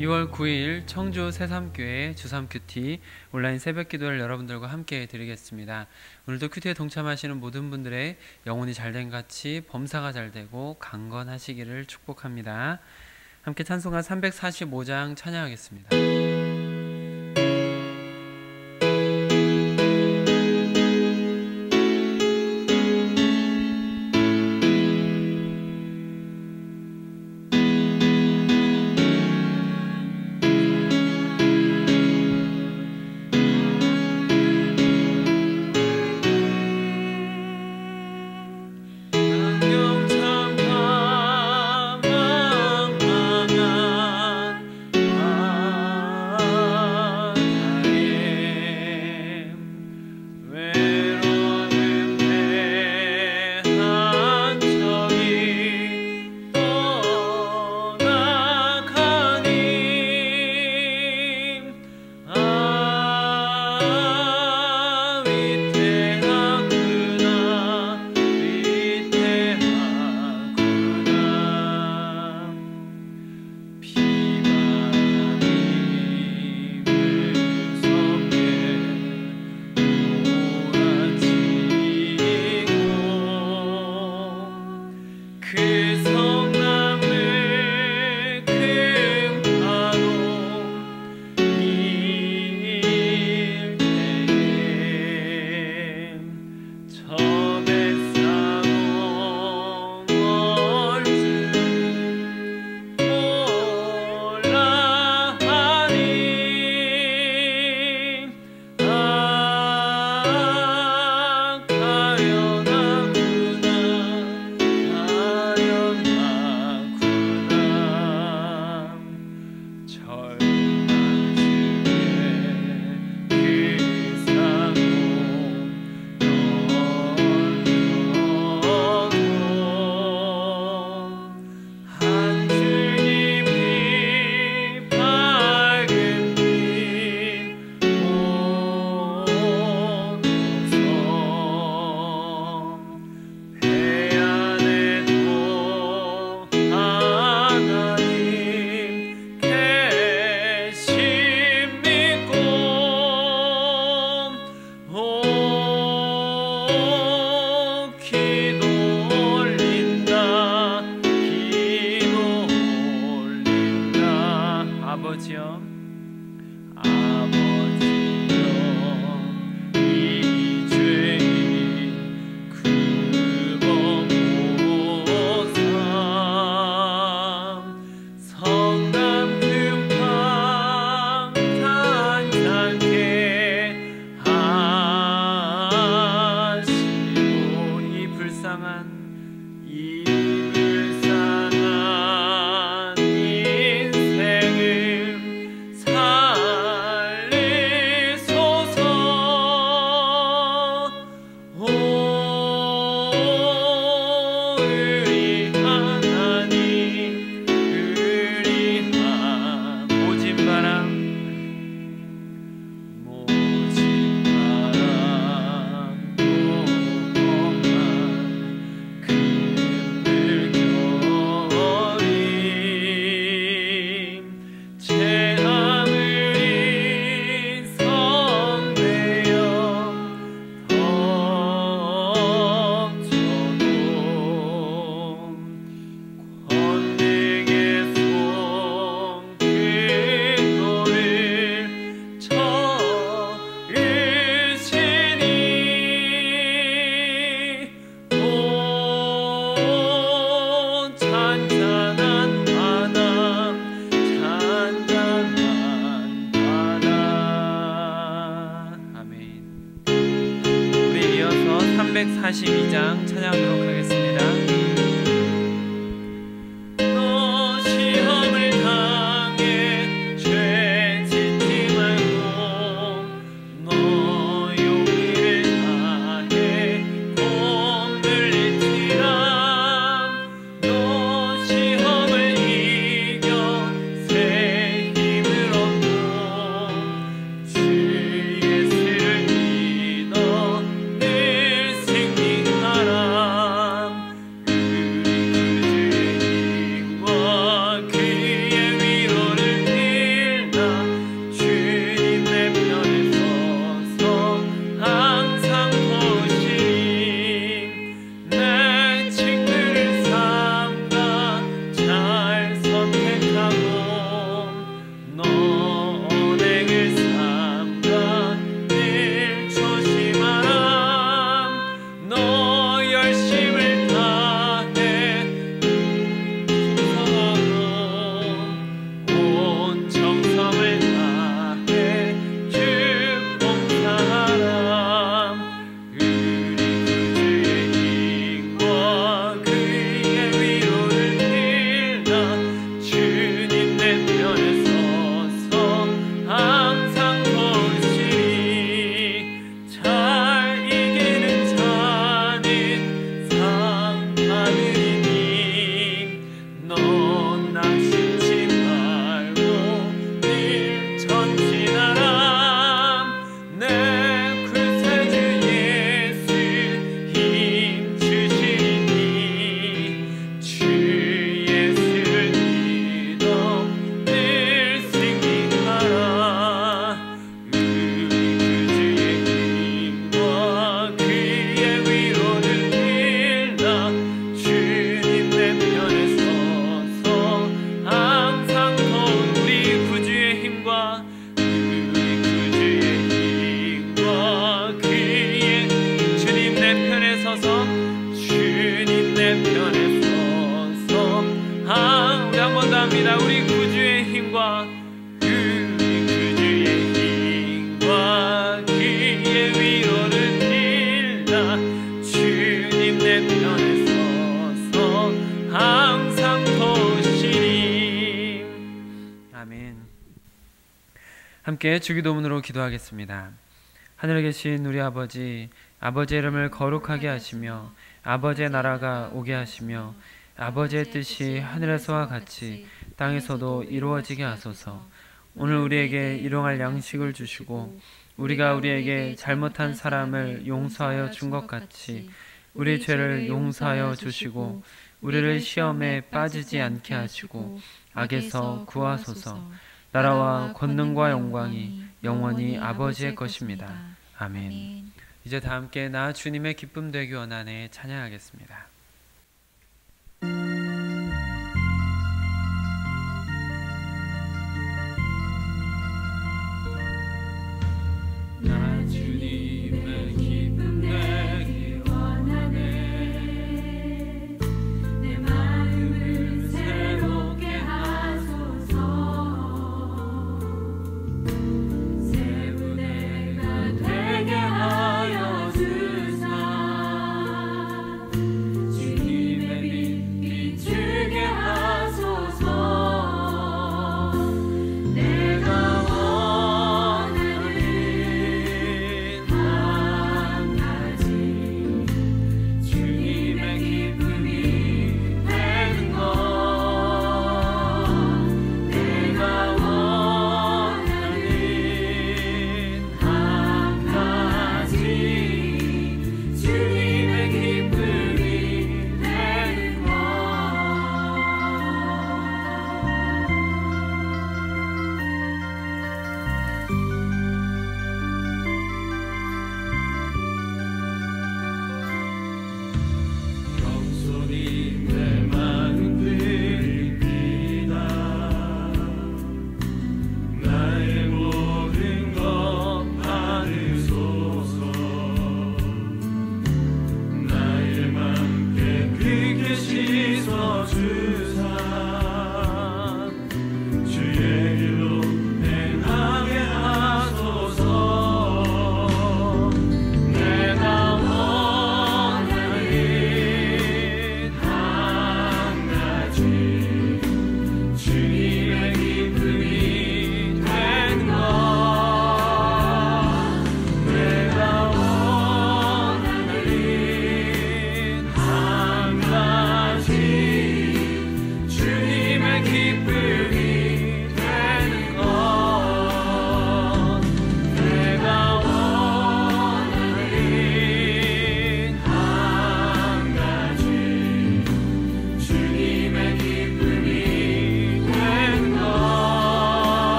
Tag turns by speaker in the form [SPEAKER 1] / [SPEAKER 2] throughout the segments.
[SPEAKER 1] 2월 9일 청주 새삼교회 주삼 큐티 온라인 새벽 기도를 여러분들과 함께 드리겠습니다. 오늘도 큐티에 동참하시는 모든 분들의 영혼이 잘된 같이 범사가 잘되고 강건하시기를 축복합니다. 함께 찬송가 345장 찬양하겠습니다. 찬양하도록 하겠습니다.
[SPEAKER 2] 주 예수를 믿어 늘 승리하라.
[SPEAKER 1] 기도합니다. 우리 구주의 힘과 그의 위로를 빌라 주님 내 편에 서서 항상 도우시니. 아멘. 함께 주기도문으로 기도하겠습니다. 하늘에 계신 우리 아버지의 이름을 거룩하게 하시며 아버지의 나라가 오게 하시며 아버지의 뜻이 하늘에서와 같이 땅에서도 이루어지게 하소서. 오늘 우리에게 일용할 양식을 주시고 우리가 우리에게 잘못한 사람을 용서하여 준 것 같이 우리 죄를 용서하여 주시고 우리를 시험에 빠지지 않게 하시고 악에서 구하소서. 나라와 권능과 영광이 영원히 아버지의 것입니다. 아멘. 이제 다 함께 나 주님의 기쁨 되기 원하네 찬양하겠습니다. 나 주님의 기쁨 되기 원하네. 내 마음을 새롭게 하소서. 새 부대가 되게 하여 주사. 주님의 빛 비추게 하소서. 내가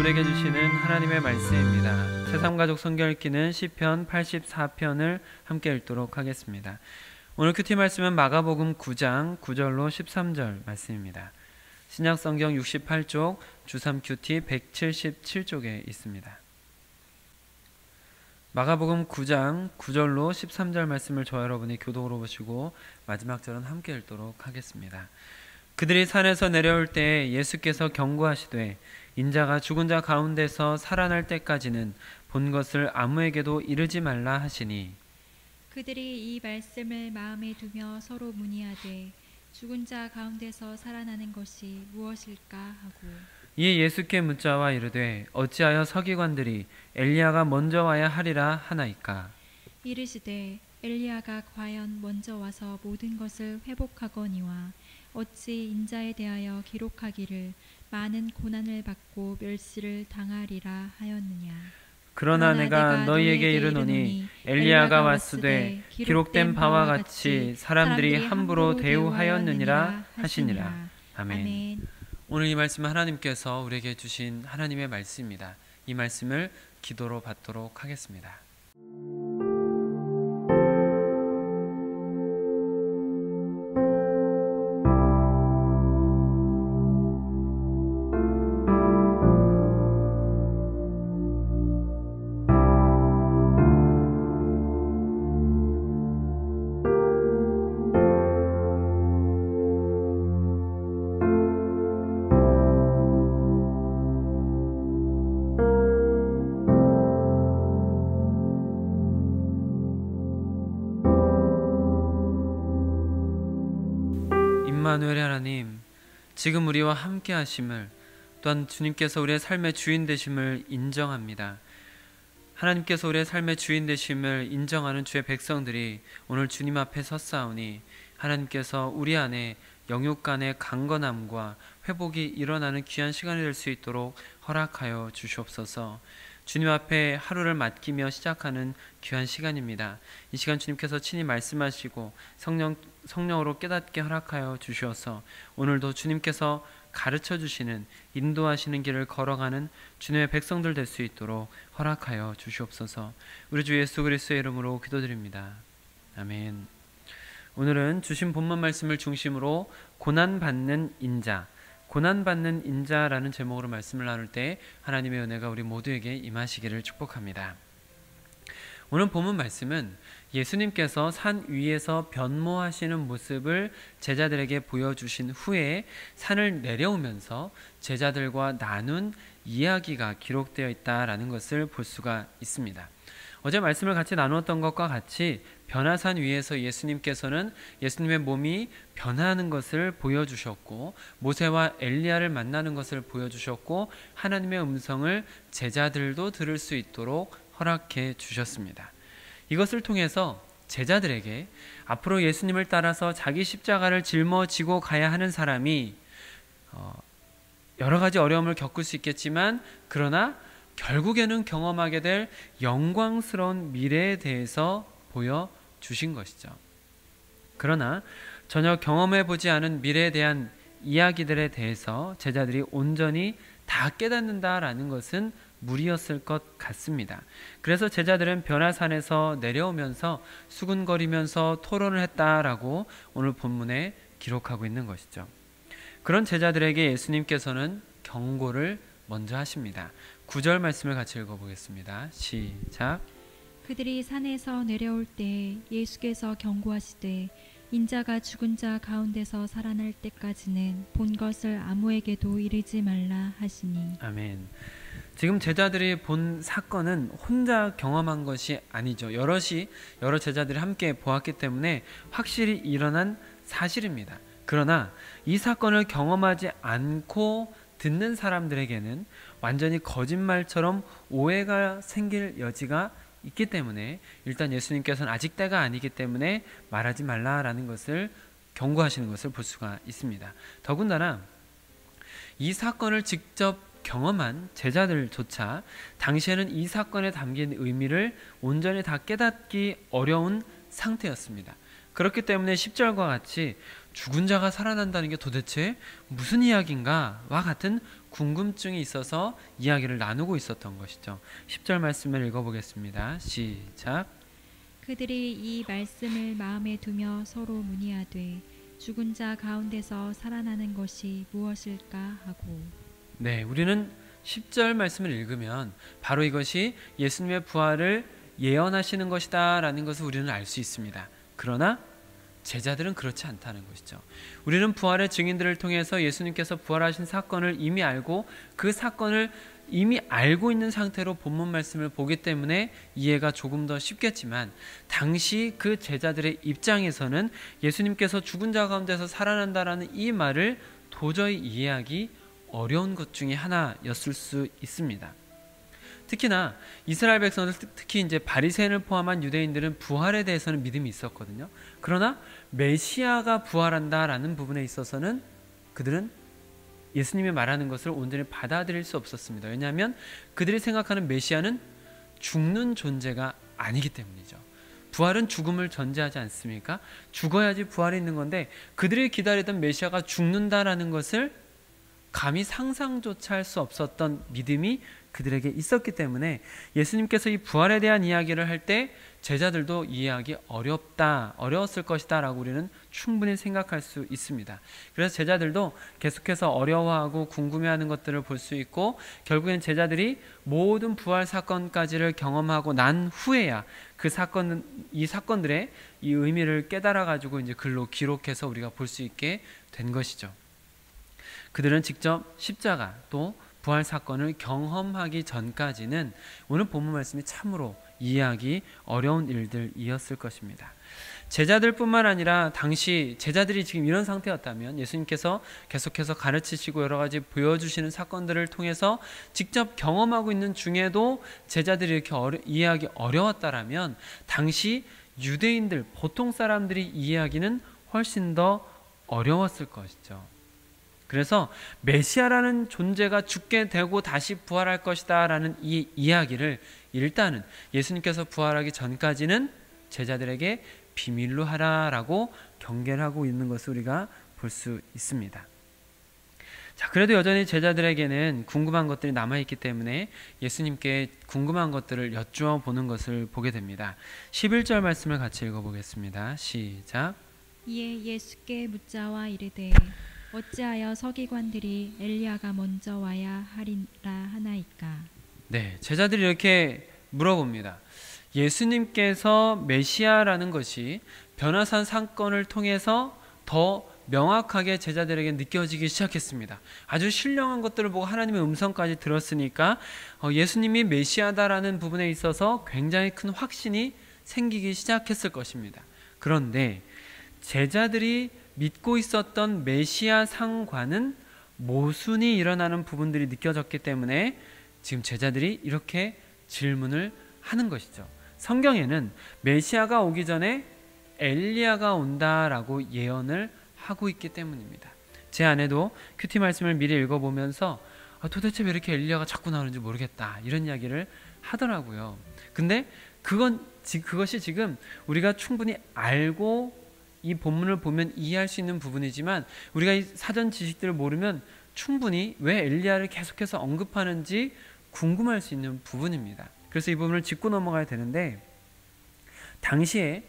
[SPEAKER 1] 우리에게 주시는 하나님의 말씀입니다. 새삼가족 성경 읽기는 시편 84편을 함께 읽도록 하겠습니다. 오늘 큐티 말씀은 마가복음 9장 9절로 13절 말씀입니다. 신약 성경 68쪽 주3 큐티 177쪽에 있습니다. 마가복음 9장 9절로 13절 말씀을 저와 여러분이 교독으로 보시고 마지막 절은 함께 읽도록 하겠습니다. 그들이 산에서 내려올 때에 예수께서 경고하시되 인자가 죽은 자 가운데서 살아날 때까지는 본 것을 아무에게도 이르지 말라 하시니
[SPEAKER 2] 그들이 이 말씀을 마음에 두며 서로 문의하되 죽은 자 가운데서 살아나는 것이 무엇일까 하고
[SPEAKER 1] 이에 예수께 묻자와 이르되 어찌하여 서기관들이 엘리야가 먼저 와야 하리라 하나이까.
[SPEAKER 2] 이르시되 엘리야가 과연 먼저 와서 모든 것을 회복하거니와 어찌 인자에 대하여 기록하기를 많은 고난을 받고 멸시를 당하리라 하였느냐.
[SPEAKER 1] 그러나 내가 너희에게 이르노니 엘리야가 왔으되 기록된 바와 같이 사람들이 함부로 대우하였느니라 하시니라. 아멘. 오늘 이 말씀은 하나님께서 우리에게 주신 하나님의 말씀입니다. 이 말씀을 기도로 받도록 하겠습니다. 임마누엘의 하나님, 지금 우리와 함께 하심을, 또한 주님께서 우리의 삶의 주인 되심을 인정합니다. 하나님께서 우리의 삶의 주인 되심을 인정하는 주의 백성들이 오늘 주님 앞에 섰사오니 하나님께서 우리 안에 영육 간의 강건함과 회복이 일어나는 귀한 시간이 될 수 있도록 허락하여 주시옵소서. 주님 앞에 하루를 맡기며 시작하는 귀한 시간입니다. 이 시간 주님께서 친히 말씀하시고 성령으로 깨닫게 허락하여 주시어서 오늘도 주님께서 가르쳐 주시는, 인도하시는 길을 걸어가는 주님의 백성들 될 수 있도록 허락하여 주시옵소서. 우리 주 예수 그리스도의 이름으로 기도드립니다. 아멘. 오늘은 주신 본문 말씀을 중심으로 고난받는 인자라는 제목으로 말씀을 나눌 때 하나님의 은혜가 우리 모두에게 임하시기를 축복합니다. 오늘 본문 말씀은 예수님께서 산 위에서 변모하시는 모습을 제자들에게 보여주신 후에 산을 내려오면서 제자들과 나눈 이야기가 기록되어 있다라는 것을 볼 수가 있습니다. 어제 말씀을 같이 나누었던 것과 같이 변화산 위에서 예수님께서는 예수님의 몸이 변화하는 것을 보여주셨고 모세와 엘리야를 만나는 것을 보여주셨고 하나님의 음성을 제자들도 들을 수 있도록 허락해 주셨습니다. 이것을 통해서 제자들에게 앞으로 예수님을 따라서 자기 십자가를 짊어지고 가야 하는 사람이 여러 가지 어려움을 겪을 수 있겠지만 그러나 결국에는 경험하게 될 영광스러운 미래에 대해서 보여주신 것이죠. 그러나 전혀 경험해보지 않은 미래에 대한 이야기들에 대해서 제자들이 온전히 다 깨닫는다라는 것은 무리였을 것 같습니다. 그래서 제자들은 변화산에서 내려오면서 수군거리면서 토론을 했다라고 오늘 본문에 기록하고 있는 것이죠. 그런 제자들에게 예수님께서는 경고를 먼저 하십니다. 9절 말씀을 같이 읽어보겠습니다. 시작.
[SPEAKER 2] 그들이 산에서 내려올 때 예수께서 경고하시되 인자가 죽은 자 가운데서 살아날 때까지는 본 것을 아무에게도 이르지 말라 하시니.
[SPEAKER 1] 아멘. 지금 제자들이 본 사건은 혼자 경험한 것이 아니죠. 여러 제자들이 함께 보았기 때문에 확실히 일어난 사실입니다. 그러나 이 사건을 경험하지 않고 듣는 사람들에게는 완전히 거짓말처럼 오해가 생길 여지가 있기 때문에 일단 예수님께서는 아직 때가 아니기 때문에 말하지 말라라는 것을 경고하시는 것을 볼 수가 있습니다. 더군다나 이 사건을 직접 경험한 제자들조차 당시에는 이 사건에 담긴 의미를 온전히 다 깨닫기 어려운 상태였습니다. 그렇기 때문에 10절과 같이 죽은 자가 살아난다는 게 도대체 무슨 이야기인가와 같은 궁금증이 있어서 이야기를 나누고 있었던 것이죠. 10절 말씀을 읽어보겠습니다. 시작.
[SPEAKER 2] 그들이 이 말씀을 마음에 두며 서로 문의하되 죽은 자 가운데서 살아나는 것이 무엇일까 하고. 네,
[SPEAKER 1] 우리는 10절 말씀을 읽으면 바로 이것이 예수님의 부활을 예언하시는 것이다 라는 것을 우리는 알 수 있습니다. 그러나 제자들은 그렇지 않다는 것이죠. 우리는 부활의 증인들을 통해서 예수님께서 부활하신 사건을 이미 알고 그 사건을 이미 알고 있는 상태로 본문 말씀을 보기 때문에 이해가 조금 더 쉽겠지만 당시 그 제자들의 입장에서는 예수님께서 죽은 자 가운데서 살아난다라는 이 말을 도저히 이해하기 어려운 것 중에 하나였을 수 있습니다. 특히나 이스라엘 백성들, 특히 이제 바리새인을 포함한 유대인들은 부활에 대해서는 믿음이 있었거든요. 그러나 메시아가 부활한다라는 부분에 있어서는 그들은 예수님이 말하는 것을 온전히 받아들일 수 없었습니다. 왜냐하면 그들이 생각하는 메시아는 죽는 존재가 아니기 때문이죠. 부활은 죽음을 전제하지 않습니까? 죽어야지 부활이 있는 건데 그들이 기다리던 메시아가 죽는다라는 것을 감히 상상조차 할 수 없었던 믿음이 그들에게 있었기 때문에 예수님께서 이 부활에 대한 이야기를 할 때 제자들도 이해하기 어려웠을 것이다 라고 우리는 충분히 생각할 수 있습니다. 그래서 제자들도 계속해서 어려워하고 궁금해하는 것들을 볼 수 있고 결국엔 제자들이 모든 부활 사건까지를 경험하고 난 후에야 이 사건들의 이 의미를 깨달아 가지고 이제 글로 기록해서 우리가 볼 수 있게 된 것이죠. 그들은 직접 십자가 또 부활 사건을 경험하기 전까지는 오늘 본문 말씀이 참으로 이해하기 어려운 일들이었을 것입니다. 제자들뿐만 아니라 당시 제자들이 지금 이런 상태였다면 예수님께서 계속해서 가르치시고 여러 가지 보여주시는 사건들을 통해서 직접 경험하고 있는 중에도 제자들이 이렇게 이해하기 어려웠다라면 당시 유대인들, 보통 사람들이 이해하기는 훨씬 더 어려웠을 것이죠. 그래서 메시아라는 존재가 죽게 되고 다시 부활할 것이다 라는 이 이야기를 일단은 예수님께서 부활하기 전까지는 제자들에게 비밀로 하라라고 경계를 하고 있는 것을 우리가 볼 수 있습니다. 자, 그래도 여전히 제자들에게는 궁금한 것들이 남아있기 때문에 예수님께 궁금한 것들을 여쭈어 보는 것을 보게 됩니다. 11절 말씀을 같이 읽어보겠습니다. 시작.
[SPEAKER 2] 이에 예수께 묻자와 이르되 어찌하여 서기관들이 엘리야가 먼저 와야 하리라 하나이까?
[SPEAKER 1] 네, 제자들이 이렇게 물어봅니다. 예수님께서 메시아라는 것이 변화산 사건을 통해서 더 명확하게 제자들에게 느껴지기 시작했습니다. 아주 신령한 것들을 보고 하나님의 음성까지 들었으니까 예수님이 메시아다라는 부분에 있어서 굉장히 큰 확신이 생기기 시작했을 것입니다. 그런데 제자들이 믿고 있었던 메시아 상과는 모순이 일어나는 부분들이 느껴졌기 때문에 지금 제자들이 이렇게 질문을 하는 것이죠. 성경에는 메시아가 오기 전에 엘리야가 온다라고 예언을 하고 있기 때문입니다. 제 아내도 큐티 말씀을 미리 읽어보면서 도대체 왜 이렇게 엘리야가 자꾸 나오는지 모르겠다 이런 이야기를 하더라고요. 근데 그것이 지금 우리가 충분히 알고 이 본문을 보면 이해할 수 있는 부분이지만 우리가 이 사전 지식들을 모르면 충분히 왜 엘리야를 계속해서 언급하는지 궁금할 수 있는 부분입니다. 그래서 이 부분을 짚고 넘어가야 되는데 당시에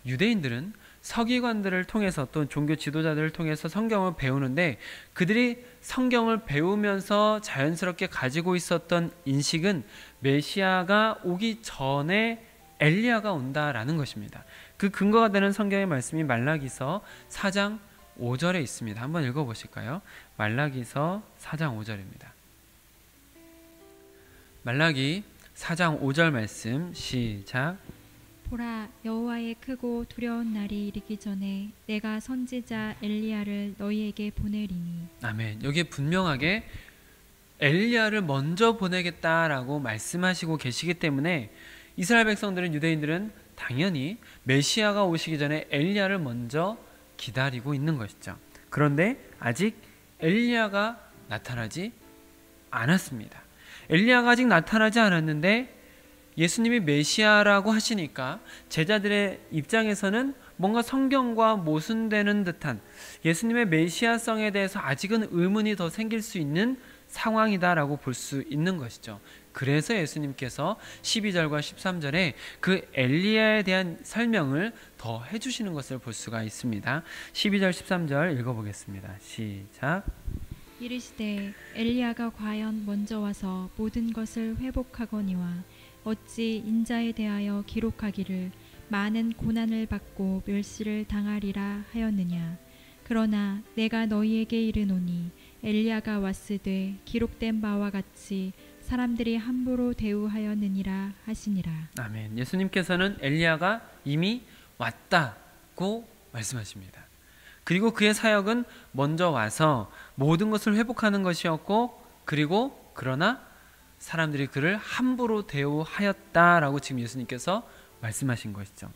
[SPEAKER 1] 유대인들은 서기관들을 통해서 또 종교 지도자들을 통해서 성경을 배우는데 그들이 성경을 배우면서 자연스럽게 가지고 있었던 인식은 메시아가 오기 전에 엘리야가 온다라는 것입니다. 그 근거가 되는 성경의 말씀이 말라기서 4장 5절에 있습니다. 한번 읽어보실까요? 말라기서 4장 5절입니다. 말라기 4장 5절 말씀 시작.
[SPEAKER 2] 보라, 여호와의 크고 두려운 날이 이르기 전에 내가 선지자 엘리야를 너희에게 보내리니.
[SPEAKER 1] 아멘. 여기에 분명하게 엘리야를 먼저 보내겠다라고 말씀하시고 계시기 때문에 이스라엘 백성들은, 유대인들은 당연히 메시아가 오시기 전에 엘리야를 먼저 기다리고 있는 것이죠. 그런데 아직 엘리야가 나타나지 않았습니다. 엘리야가 아직 나타나지 않았는데 예수님이 메시아라고 하시니까 제자들의 입장에서는 뭔가 성경과 모순되는 듯한 예수님의 메시아성에 대해서 아직은 의문이 더 생길 수 있는 상황이다라고 볼 수 있는 것이죠. 그래서 예수님께서 12절과 13절에 그 엘리야에 대한 설명을 더 해주시는 것을 볼 수가 있습니다. 12절 13절 읽어보겠습니다. 시작.
[SPEAKER 2] 이르시되 엘리야가 과연 먼저 와서 모든 것을 회복하거니와 어찌 인자에 대하여 기록하기를 많은 고난을 받고 멸시를 당하리라 하였느냐. 그러나 내가 너희에게 이르노니 엘리야가 왔으되 기록된 바와 같이 사람들이 함부로 대우하였느니라 하시니라. 아멘.
[SPEAKER 1] 예수님께서는 엘리야가 이미 왔다고 말씀하십니다. 그리고 그의 사역은 먼저 와서 모든 것을 회복하는 것이었고, 그리고 그러나 사람들이 그를 함부로 대우하였다라고 지금 예수님께서 말씀하신 것이죠.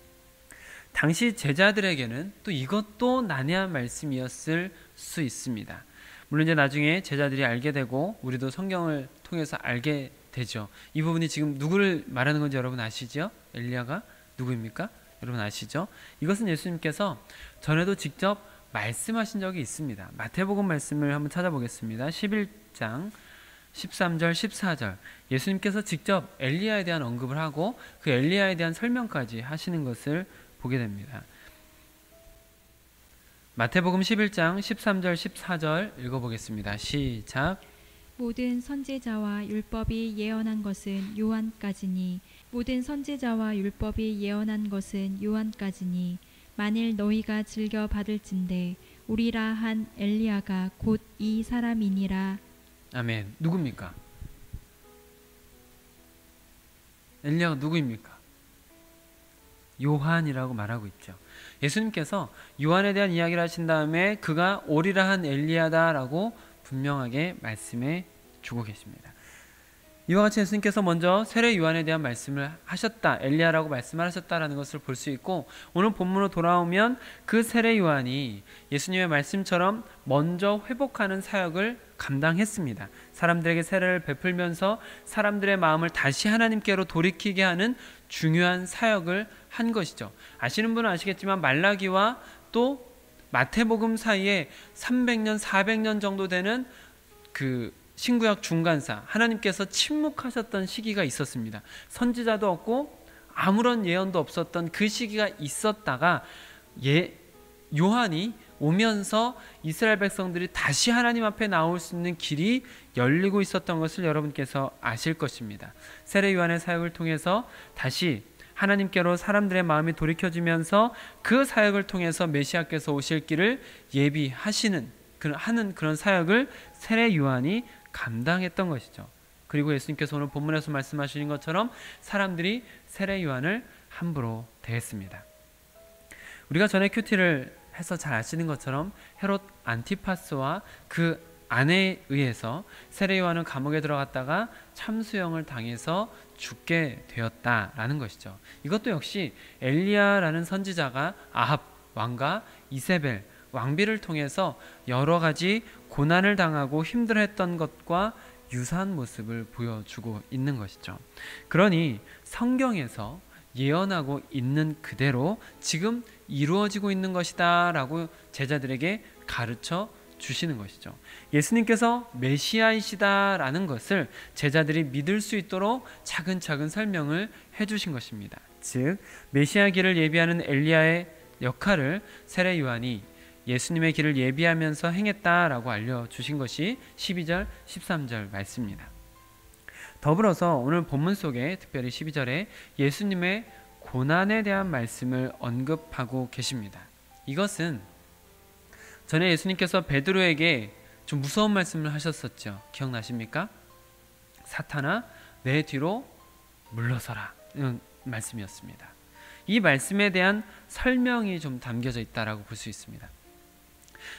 [SPEAKER 1] 당시 제자들에게는 또 이것도 난해한 말씀이었을 수 있습니다. 물론 이제 나중에 제자들이 알게 되고 우리도 성경을 통해서 알게 되죠. 이 부분이 지금 누구를 말하는 건지 여러분 아시죠? 엘리야가 누구입니까? 여러분 아시죠? 이것은 예수님께서 전에도 직접 말씀하신 적이 있습니다. 마태복음 말씀을 한번 찾아보겠습니다. 11장 13절 14절 예수님께서 직접 엘리야에 대한 언급을 하고 그 엘리야에 대한 설명까지 하시는 것을 보게 됩니다. 마태복음 11장 13절 14절 읽어보겠습니다. 시작.
[SPEAKER 2] 모든 선지자와 율법이 예언한 것은 요한까지니 모든 선지자와 율법이 예언한 것은 요한까지니 만일 너희가 즐겨 받을진대 우리라 한 엘리야가 곧 이 사람이니라.
[SPEAKER 1] 아멘. 누굽니까? 엘리야가 누구입니까? 요한이라고 말하고 있죠. 예수님께서 요한에 대한 이야기를 하신 다음에 그가 오리라 한 엘리야다라고 분명하게 말씀해 주고 계십니다. 이와 같이 예수님께서 먼저 세례 요한에 대한 말씀을 하셨다, 엘리야라고 말씀을 하셨다라는 것을 볼 수 있고, 오늘 본문으로 돌아오면 그 세례 요한이 예수님의 말씀처럼 먼저 회복하는 사역을 감당했습니다. 사람들에게 세례를 베풀면서 사람들의 마음을 다시 하나님께로 돌이키게 하는 중요한 사역을 한 것이죠. 아시는 분은 아시겠지만 말라기와 또 마태복음 사이에 300년, 400년 정도 되는 그 신구약 중간사, 하나님께서 침묵하셨던 시기가 있었습니다. 선지자도 없고 아무런 예언도 없었던 그 시기가 있었다가 요한이 오면서 이스라엘 백성들이 다시 하나님 앞에 나올 수 있는 길이 열리고 있었던 것을 여러분께서 아실 것입니다. 세례 요한의 사역을 통해서 다시 하나님께로 사람들의 마음이 돌이켜지면서 그 사역을 통해서 메시아께서 오실 길을 예비하시는 하는 그런 사역을 세례 요한이 감당했던 것이죠. 그리고 예수님께서 오늘 본문에서 말씀하시는 것처럼 사람들이 세례 요한을 함부로 대했습니다. 우리가 전에 큐티를 해서 잘 아시는 것처럼 헤롯 안티파스와 그 아내에 의해서 세례 요한은 감옥에 들어갔다가 참수형을 당해서 죽게 되었다라는 것이죠. 이것도 역시 엘리야라는 선지자가 아합 왕과 이세벨 왕비를 통해서 여러 가지 고난을 당하고 힘들어했던 것과 유사한 모습을 보여주고 있는 것이죠. 그러니 성경에서 예언하고 있는 그대로 지금 이루어지고 있는 것이다 라고 제자들에게 가르쳐 주시는 것이죠. 예수님께서 메시아이시다 라는 것을 제자들이 믿을 수 있도록 차근차근 설명을 해주신 것입니다. 즉 메시아 길을 예비하는 엘리야의 역할을 세례 요한이 예수님의 길을 예비하면서 행했다라고 알려주신 것이 12절, 13절 말씀입니다. 더불어서 오늘 본문 속에 특별히 12절에 예수님의 고난에 대한 말씀을 언급하고 계십니다. 이것은 전에 예수님께서 베드로에게 좀 무서운 말씀을 하셨었죠. 기억나십니까? 사탄아 내 뒤로 물러서라 이런 말씀이었습니다. 이 말씀에 대한 설명이 좀 담겨져 있다라고 볼 수 있습니다.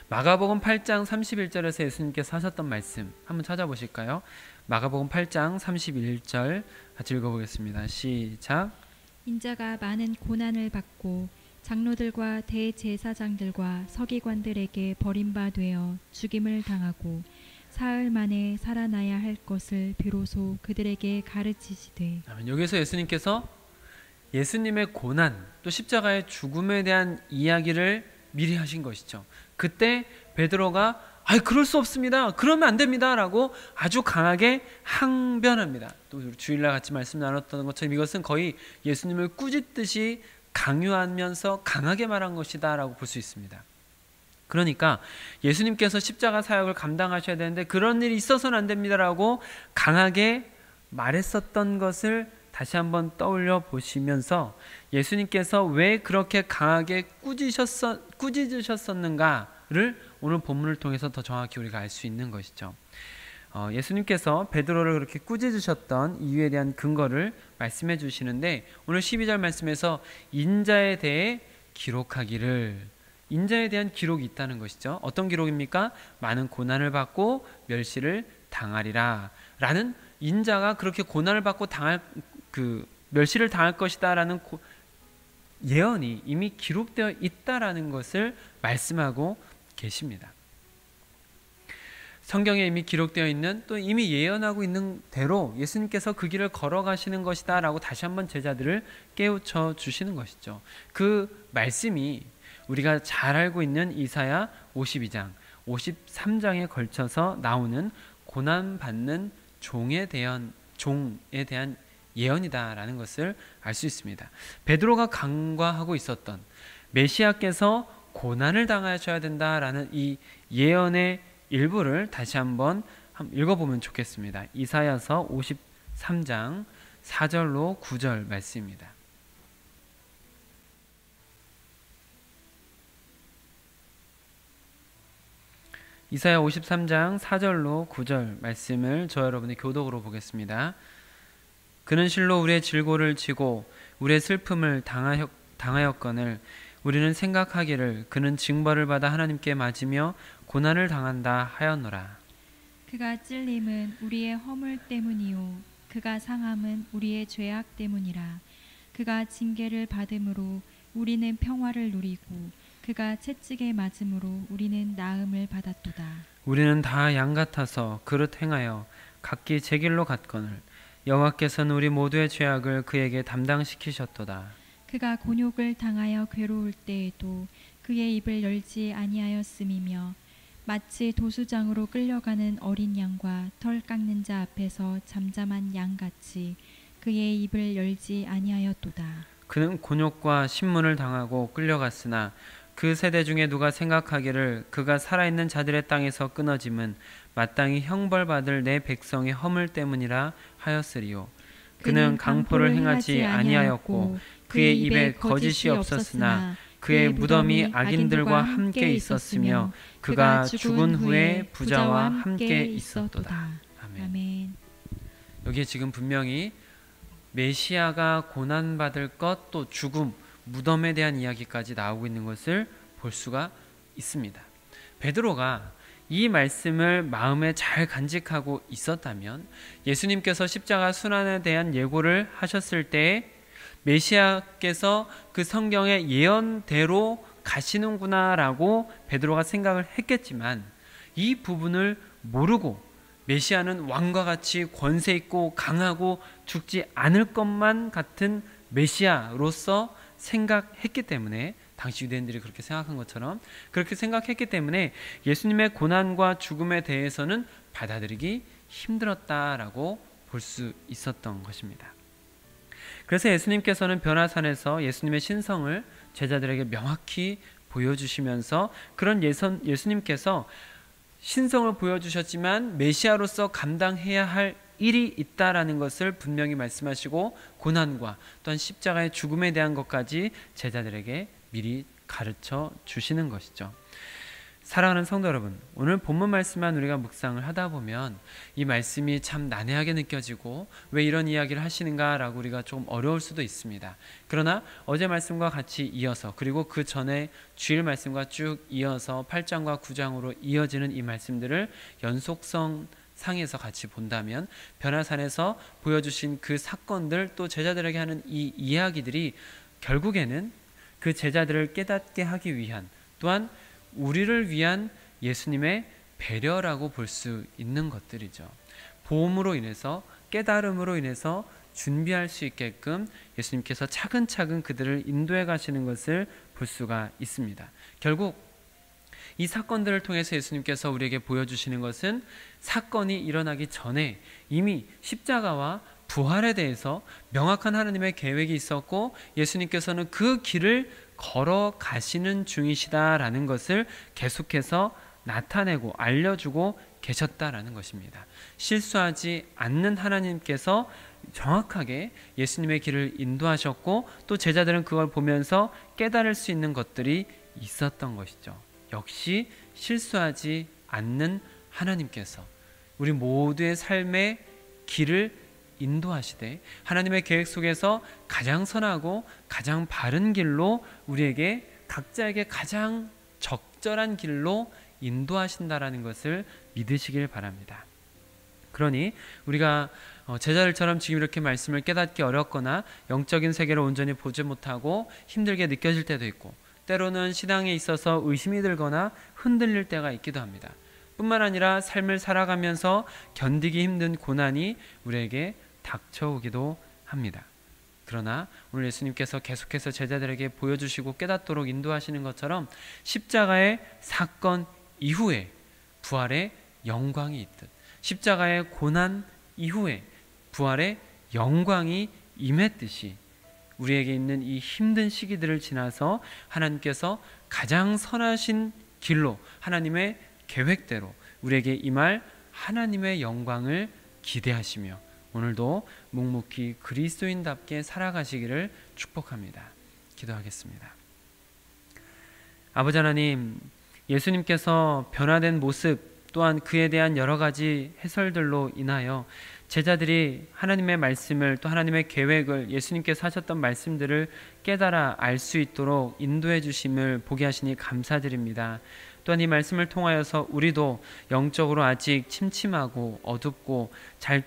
[SPEAKER 1] 마가복음 8장 31절에서 예수님께서 하셨던 말씀 한번 찾아보실까요? 마가복음 8장 31절 같이 읽어보겠습니다. 시작.
[SPEAKER 2] 인자가 많은 고난을 받고 장로들과 대제사장들과 서기관들에게 버림받되어 죽임을 당하고 사흘 만에 살아나야 할 것을 비로소 그들에게 가르치시되.
[SPEAKER 1] 여기서 예수님께서 예수님의 고난 또 십자가의 죽음에 대한 이야기를 미리 하신 것이죠. 그때 베드로가 그럴 수 없습니다. 그러면 안 됩니다. 라고 아주 강하게 항변합니다. 또 주일날 같이 말씀 나눴던 것처럼 이것은 거의 예수님을 꾸짖듯이 강요하면서 강하게 말한 것이다 라고 볼 수 있습니다. 그러니까 예수님께서 십자가 사역을 감당하셔야 되는데 그런 일이 있어서는 안 됩니다 라고 강하게 말했었던 것을 다시 한번 떠올려 보시면서 예수님께서 왜 그렇게 강하게 꾸짖으셨었는가를 오늘 본문을 통해서 더 정확히 우리가 알 수 있는 것이죠. 예수님께서 베드로를 그렇게 꾸짖으셨던 이유에 대한 근거를 말씀해 주시는데 오늘 12절 말씀에서 인자에 대해 기록하기를, 인자에 대한 기록이 있다는 것이죠. 어떤 기록입니까? 많은 고난을 받고 멸시를 당하리라 라는 인자가 그렇게 고난을 받고 당할 멸시를 당할 것이다라는 예언이 이미 기록되어 있다라는 것을 말씀하고 계십니다. 성경에 이미 기록되어 있는, 또 이미 예언하고 있는 대로 예수님께서 그 길을 걸어가시는 것이다 라고 다시 한번 제자들을 깨우쳐 주시는 것이죠. 그 말씀이 우리가 잘 알고 있는 이사야 52장, 53장에 걸쳐서 나오는 고난받는 종에 대한 예언이다라는 것을 알 수 있습니다. 베드로가 간과하고 있었던 메시아께서 고난을 당하셔야 된다라는 이 예언의 일부를 다시 한번 읽어보면 좋겠습니다. 이사야서 53장 4절로 9절 말씀입니다. 이사야 53장 4절로 9절 말씀을 저 여러분의 교독으로 보겠습니다. 그는 실로 우리의 질고를 지고 우리의 슬픔을 당하였거늘 우리는 생각하기를 그는 징벌을 받아 하나님께 맞으며 고난을 당한다 하였노라.
[SPEAKER 2] 그가 찔림은 우리의 허물 때문이요 그가 상함은 우리의 죄악 때문이라. 그가 징계를 받음으로 우리는 평화를 누리고 그가 채찍에 맞음으로 우리는 나음을 받았도다.
[SPEAKER 1] 우리는 다 양 같아서 그릇 행하여 각기 제 길로 갔거늘 여호와께서는 우리 모두의 죄악을 그에게 담당시키셨도다.
[SPEAKER 2] 그가 곤욕을 당하여 괴로울 때에도 그의 입을 열지 아니하였음이며 마치 도수장으로 끌려가는 어린 양과 털 깎는 자 앞에서 잠잠한 양같이 그의 입을 열지 아니하였도다. 그는
[SPEAKER 1] 곤욕과 신문을 당하고 끌려갔으나 그 세대 중에 누가 생각하기를 그가 살아있는 자들의 땅에서 끊어짐은 마땅히 형벌받을 내 백성의 허물 때문이라 하였으리요. 그는 강포를 행하지 아니하였고 그의 입에 거짓이 없었으나 그의 무덤이 악인들과 함께 있었으며 그가 죽은 후에 부자와 함께 있었도다. 아멘. 여기에 지금 분명히 메시아가 고난받을 것, 또 죽음, 무덤에 대한 이야기까지 나오고 있는 것을 볼 수가 있습니다. 베드로가 이 말씀을 마음에 잘 간직하고 있었다면 예수님께서 십자가 순환에 대한 예고를 하셨을 때 메시아께서 그 성경의 예언대로 가시는구나라고 베드로가 생각을 했겠지만 이 부분을 모르고 메시아는 왕과 같이 권세 있고 강하고 죽지 않을 것만 같은 메시아로서 생각했기 때문에, 당시 유대인들이 그렇게 생각한 것처럼 그렇게 생각했기 때문에 예수님의 고난과 죽음에 대해서는 받아들이기 힘들었다라고 볼 수 있었던 것입니다. 그래서 예수님께서는 변화산에서 예수님의 신성을 제자들에게 명확히 보여주시면서 그런 예수님께서 신성을 보여주셨지만 메시아로서 감당해야 할 일이 있다라는 것을 분명히 말씀하시고 고난과 또한 십자가의 죽음에 대한 것까지 제자들에게 미리 가르쳐 주시는 것이죠. 사랑하는 성도 여러분, 오늘 본문 말씀만 우리가 묵상을 하다 보면 이 말씀이 참 난해하게 느껴지고 왜 이런 이야기를 하시는가 라고 우리가 좀 어려울 수도 있습니다. 그러나 어제 말씀과 같이 이어서, 그리고 그 전에 주일 말씀과 쭉 이어서 8장과 9장으로 이어지는 이 말씀들을 연속성 상에서 같이 본다면 변화산에서 보여주신 그 사건들, 또 제자들에게 하는 이 이야기들이 결국에는 그 제자들을 깨닫게 하기 위한, 또한 우리를 위한 예수님의 배려라고 볼 수 있는 것들이죠. 보험으로 인해서, 깨달음으로 인해서 준비할 수 있게끔 예수님께서 차근차근 그들을 인도해 가시는 것을 볼 수가 있습니다. 결국 이 사건들을 통해서 예수님께서 우리에게 보여주시는 것은 사건이 일어나기 전에 이미 십자가와 부활에 대해서 명확한 하나님의 계획이 있었고 예수님께서는 그 길을 걸어가시는 중이시다라는 것을 계속해서 나타내고 알려주고 계셨다라는 것입니다. 실수하지 않는 하나님께서 정확하게 예수님의 길을 인도하셨고 또 제자들은 그걸 보면서 깨달을 수 있는 것들이 있었던 것이죠. 역시 실수하지 않는 하나님께서 우리 모두의 삶의 길을 인도하시되 하나님의 계획 속에서 가장 선하고 가장 바른 길로 우리에게 각자에게 가장 적절한 길로 인도하신다라는 것을 믿으시길 바랍니다. 그러니 우리가 제자들처럼 지금 이렇게 말씀을 깨닫기 어렵거나 영적인 세계를 온전히 보지 못하고 힘들게 느껴질 때도 있고, 때로는 신앙에 있어서 의심이 들거나 흔들릴 때가 있기도 합니다. 뿐만 아니라 삶을 살아가면서 견디기 힘든 고난이 우리에게 닥쳐오기도 합니다. 그러나 오늘 예수님께서 계속해서 제자들에게 보여주시고 깨닫도록 인도하시는 것처럼 십자가의 사건 이후에 부활의 영광이 있듯, 십자가의 고난 이후에 부활의 영광이 임했듯이 우리에게 있는 이 힘든 시기들을 지나서 하나님께서 가장 선하신 길로, 하나님의 계획대로 우리에게 임할 하나님의 영광을 기대하시며 오늘도 묵묵히 그리스도인답게 살아가시기를 축복합니다. 기도하겠습니다. 아버지 하나님, 예수님께서 변화된 모습 또한 그에 대한 여러 가지 해설들로 인하여 제자들이 하나님의 말씀을, 또 하나님의 계획을, 예수님께서 하셨던 말씀들을 깨달아 알 수 있도록 인도해 주심을 보게 하시니 감사드립니다. 또한 이 말씀을 통하여서 우리도 영적으로 아직 침침하고 어둡고 잘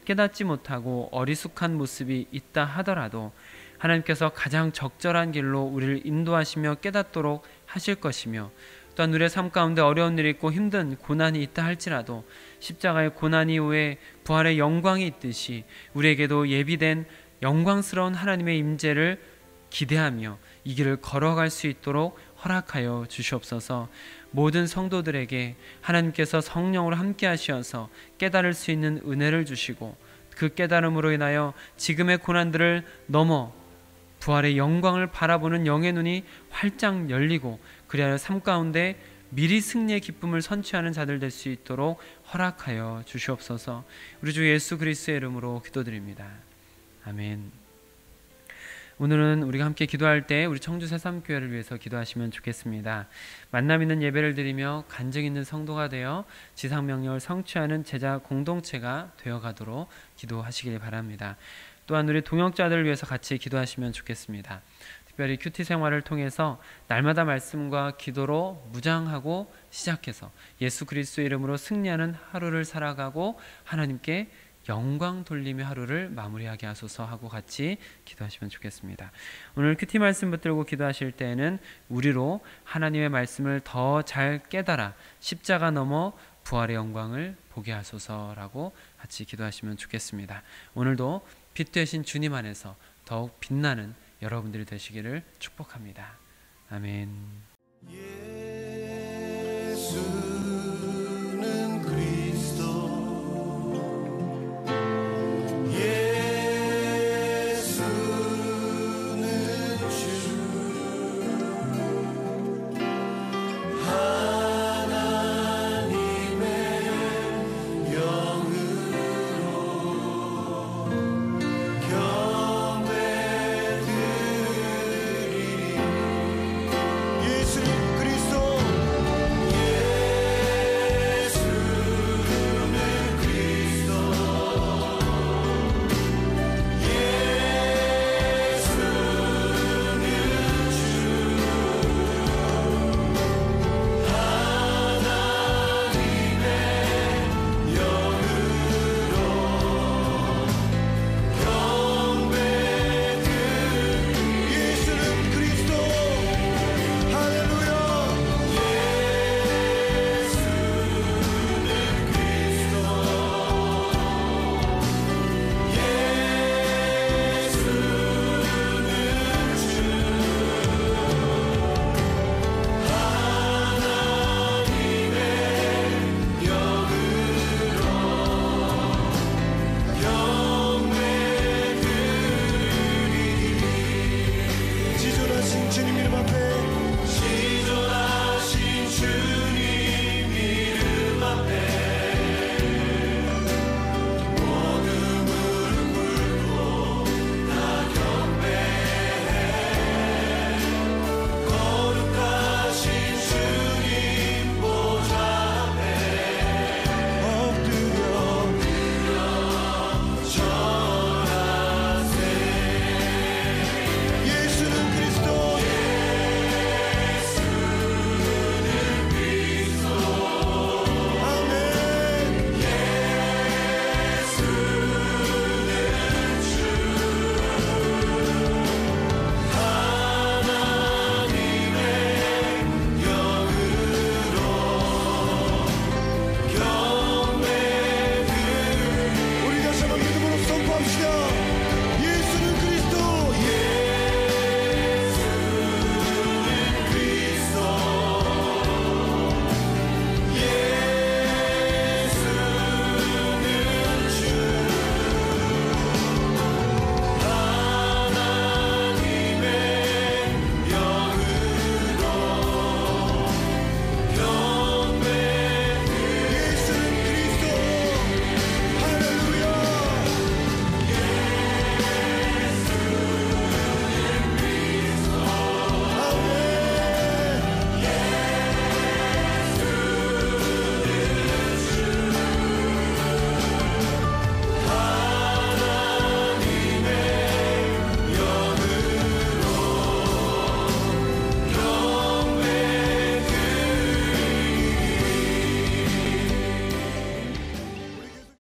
[SPEAKER 1] 깨닫지 못하고 어리숙한 모습이 있다 하더라도 하나님께서 가장 적절한 길로 우리를 인도하시며 깨닫도록 하실 것이며, 또한 우리의 삶 가운데 어려운 일이 있고 힘든 고난이 있다 할지라도 십자가의 고난 이후에 부활의 영광이 있듯이 우리에게도 예비된 영광스러운 하나님의 임재를 기대하며 이 길을 걸어갈 수 있도록 허락하여 주시옵소서. 모든 성도들에게 하나님께서 성령으로 함께 하시어서 깨달을 수 있는 은혜를 주시고, 그 깨달음으로 인하여 지금의 고난들을 넘어 부활의 영광을 바라보는 영의 눈이 활짝 열리고, 그리하여 삶 가운데 미리 승리의 기쁨을 선취하는 자들 될 수 있도록 허락하여 주시옵소서. 우리 주 예수 그리스도의 이름으로 기도드립니다. 아멘. 오늘은 우리가 함께 기도할 때 우리 청주 새삼교회를 위해서 기도하시면 좋겠습니다. 만남 있는 예배를 드리며 간증 있는 성도가 되어 지상 명령을 성취하는 제자 공동체가 되어가도록 기도하시길 바랍니다. 또한 우리 동역자들을 위해서 같이 기도하시면 좋겠습니다. 특별히 큐티 생활을 통해서 날마다 말씀과 기도로 무장하고 시작해서 예수 그리스도의 이름으로 승리하는 하루를 살아가고 하나님께 영광 돌리며 하루를 마무리하게 하소서 하고 같이 기도하시면 좋겠습니다. 오늘 큐티 말씀 붙들고 기도하실 때에는 우리로 하나님의 말씀을 더 잘 깨달아 십자가 넘어 부활의 영광을 보게 하소서라고 같이 기도하시면 좋겠습니다. 오늘도 빛 되신 주님 안에서 더욱 빛나는 여러분들이 되시기를 축복합니다. 아멘.
[SPEAKER 3] 예수